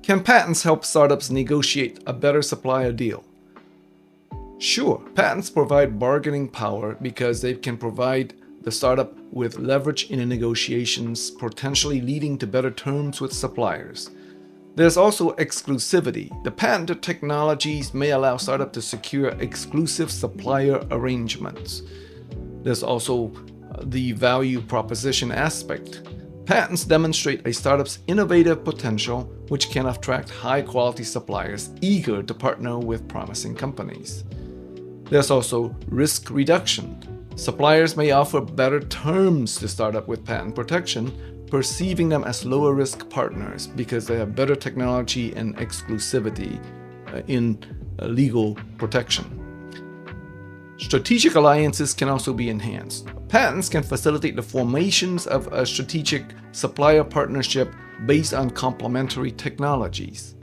Can patents help startups negotiate a better supplier deal? Sure, patents provide bargaining power because they can provide the startup with leverage in the negotiations, potentially leading to better terms with suppliers. There's also exclusivity. The patented technologies may allow startups to secure exclusive supplier arrangements. There's also the value proposition aspect. Patents demonstrate a startup's innovative potential, which can attract high-quality suppliers eager to partner with promising companies. There's also risk reduction. Suppliers may offer better terms to startup with patent protection, perceiving them as lower-risk partners because they have better technology and exclusivity in legal protection. Strategic alliances can also be enhanced. Patents can facilitate the formations of a strategic supplier partnership based on complementary technologies.